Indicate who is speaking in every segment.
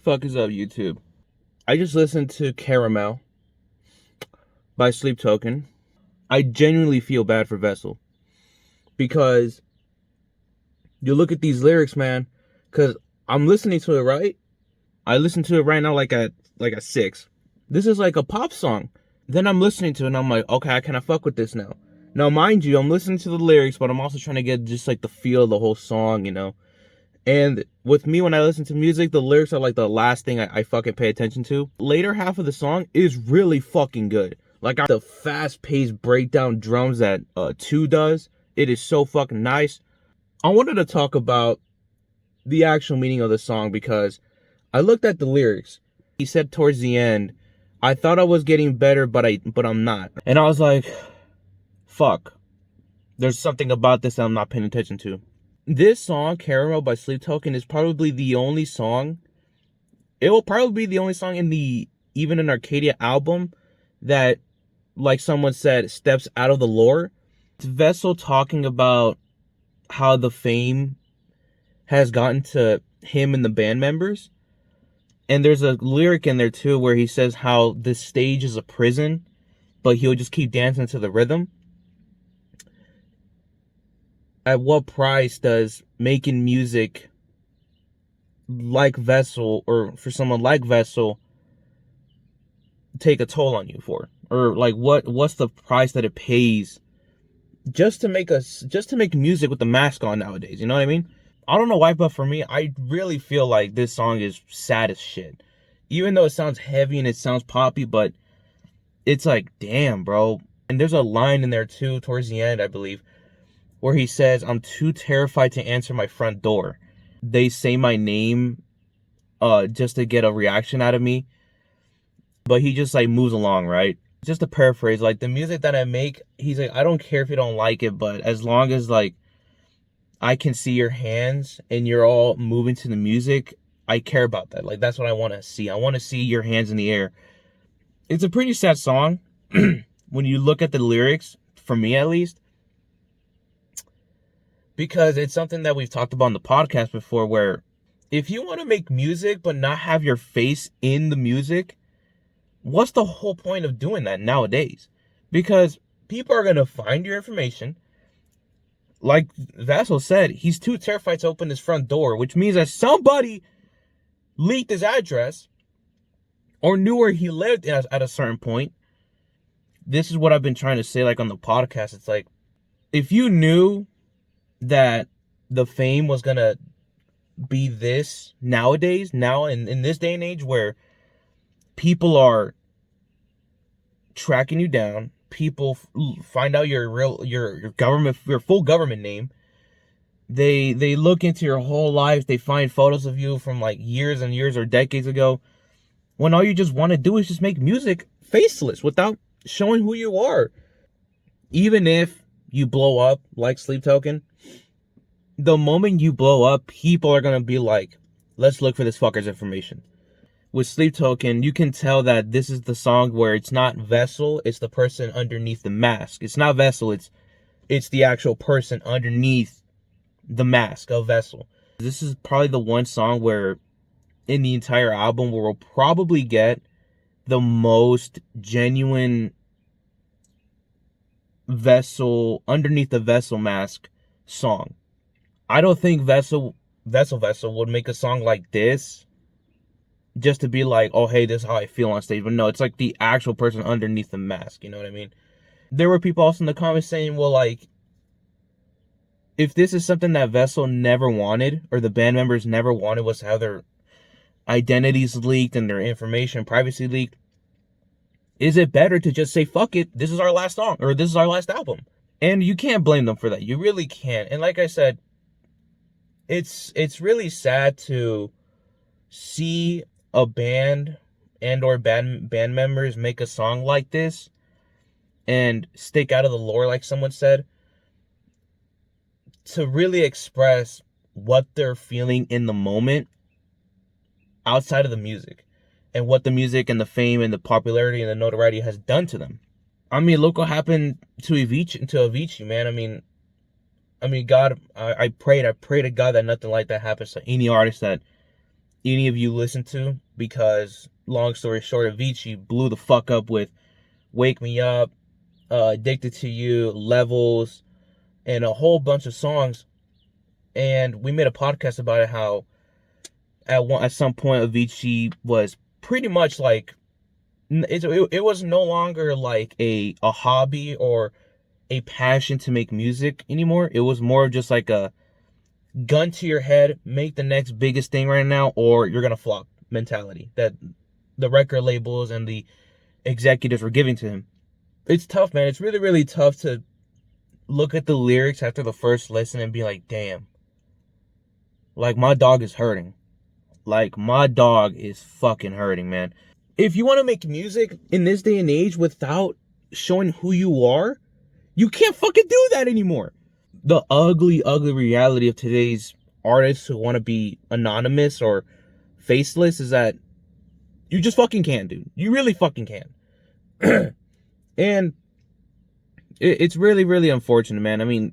Speaker 1: fuck is up, YouTube? I just listened to Caramel by Sleep Token. I genuinely feel bad for Vessel because you look at these lyrics, man. Because I'm listening to it, right? I listen to it right now like at 6. This is like a pop song. Then I'm listening to it and I'm like, okay, I kind of fuck with this now. Now, mind you, I'm listening to the lyrics, but I'm also trying to get just like the feel of the whole song, you know? And with me, when I listen to music, the lyrics are like the last thing I fucking pay attention to. Later half of the song is really fucking good. Like the fast-paced breakdown drums that 2 does. It is so fucking nice. I wanted to talk about the actual meaning of the song because I looked at the lyrics. He said towards the end, I thought I was getting better, but I'm not. And I was like, fuck. There's something about this that I'm not paying attention to. This song, Caramel by Sleep Token, is probably the only song. It will probably be the only song in the Even in Arcadia album that, like someone said, steps out of the lore. It's Vessel talking about how the fame has gotten to him and the band members. And there's a lyric in there too where he says how this stage is a prison, but he'll just keep dancing to the rhythm. At what price does making music like Vessel, or for someone like Vessel, take a toll on you for? Or like what's the price that it pays just to make music with the mask on nowadays? You know what I mean? I don't know why, but for me, I really feel like this song is sad as shit. Even though it sounds heavy and it sounds poppy, but it's like, damn, bro. And there's a line in there too towards the end, I believe, where he says, I'm too terrified to answer my front door. They say my name just to get a reaction out of me. But he just like moves along, right? Just to paraphrase, like the music that I make, he's like, I don't care if you don't like it, but as long as like I can see your hands and you're all moving to the music, I care about that. Like that's what I want to see. I want to see your hands in the air. It's a pretty sad song when you look at the lyrics, for me at least. Because it's something that we've talked about on the podcast before, where if you want to make music but not have your face in the music, what's the whole point of doing that nowadays? Because people are going to find your information. Like Vassal said, he's too terrified to open his front door, which means that somebody leaked his address or knew where he lived at a certain point. This is what I've been trying to say, like on the podcast. It's like, if you knew that the fame was gonna be this nowadays, now in this day and age where people are tracking you down, people find out your full government name, they look into your whole life, they find photos of you from like years and years or decades ago, when all you just want to do is just make music faceless without showing who you are. Even if you blow up like Sleep Token, the moment you blow up, people are going to be like, let's look for this fucker's information. With Sleep Token, you can tell that this is the song where it's not Vessel, it's the person underneath the mask. It's not Vessel, it's the actual person underneath the mask of Vessel. This is probably the one song where in the entire album where we'll probably get the most genuine Vessel, underneath the Vessel mask song. I don't think Vessel would make a song like this just to be like, oh, hey, this is how I feel on stage. But no, it's like the actual person underneath the mask. You know what I mean? There were people also in the comments saying, well, like, if this is something that Vessel never wanted, or the band members never wanted, was to have their identities leaked and their information, privacy leaked, is it better to just say, fuck it, this is our last song, or this is our last album? And you can't blame them for that. You really can't. And like I said, it's really sad to see a band and or band members make a song like this and stick out of the lore, like someone said, to really express what they're feeling in the moment outside of the music, and what the music and the fame and the popularity and the notoriety has done to them. I mean, look what happened to Avicii, man. I mean, God, I pray to God that nothing like that happens to any artist that any of you listen to, because long story short, Avicii blew the fuck up with Wake Me Up, Addicted to You, Levels, and a whole bunch of songs. And we made a podcast about it, how at some point Avicii was pretty much like, it was no longer like a hobby or a passion to make music anymore. It was more of just like a gun to your head, make the next biggest thing right now or you're gonna flop mentality that the record labels and the executives were giving to him. It's tough, man. It's really, really tough to look at the lyrics after the first listen and be like, damn, like my dog is hurting. Like my dog is fucking hurting, man. If you want to make music in this day and age without showing who you are, you can't fucking do that anymore. The ugly, ugly reality of today's artists who want to be anonymous or faceless is that you just fucking can't, dude. You really fucking can. And it's really, really unfortunate, man. I mean,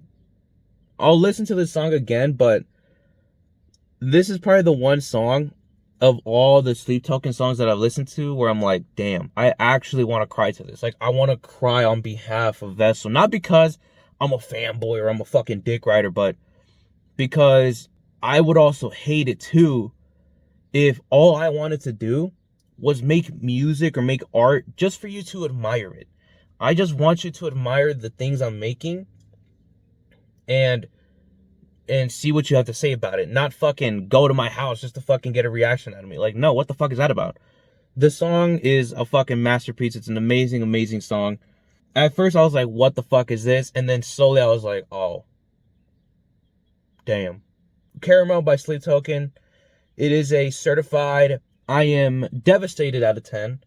Speaker 1: I'll listen to this song again, but this is probably the one song of all the Sleep Token songs that I've listened to where I'm like, damn, I actually want to cry to this. Like, I want to cry on behalf of Vessel. Not because I'm a fanboy or I'm a fucking dick rider, but because I would also hate it too if all I wanted to do was make music or make art just for you to admire it. I just want you to admire the things I'm making and see what you have to say about it. Not fucking go to my house just to fucking get a reaction out of me. Like, no, what the fuck is that about? The song is a fucking masterpiece. It's an amazing, amazing song. At first I was like, what the fuck is this? And then slowly I was like, oh, damn. Caramel by Sleep Token. It is a certified, I am devastated out of 10.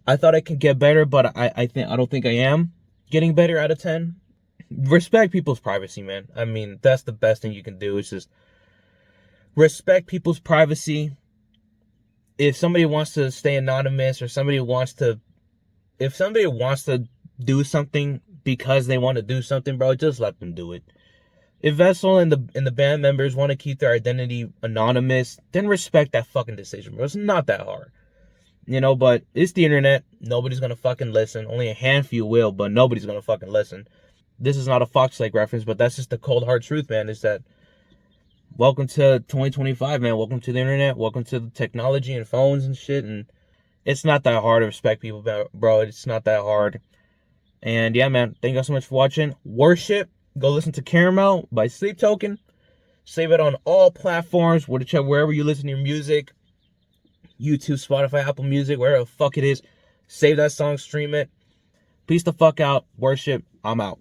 Speaker 1: I thought I could get better, but I don't think I am getting better out of 10. Respect people's privacy, man. I mean, that's the best thing you can do. It's just respect people's privacy. If somebody wants to stay anonymous or if somebody wants to do something because they want to do something, bro, just let them do it. If Vessel and the band members want to keep their identity anonymous, then respect that fucking decision, bro. It's not that hard. You know, but it's the internet. Nobody's gonna fucking listen. Only a handful will, but nobody's gonna fucking listen. This is not a Fox Lake reference, but that's just the cold hard truth, man, is that welcome to 2025, man. Welcome to the internet. Welcome to the technology and phones and shit. And it's not that hard to respect people, bro. It's not that hard. And yeah, man, thank you guys so much for watching. Worship. Go listen to Caramel by Sleep Token. Save it on all platforms, wherever you listen to your music. YouTube, Spotify, Apple Music, wherever the fuck it is. Save that song, stream it. Peace the fuck out. Worship. I'm out.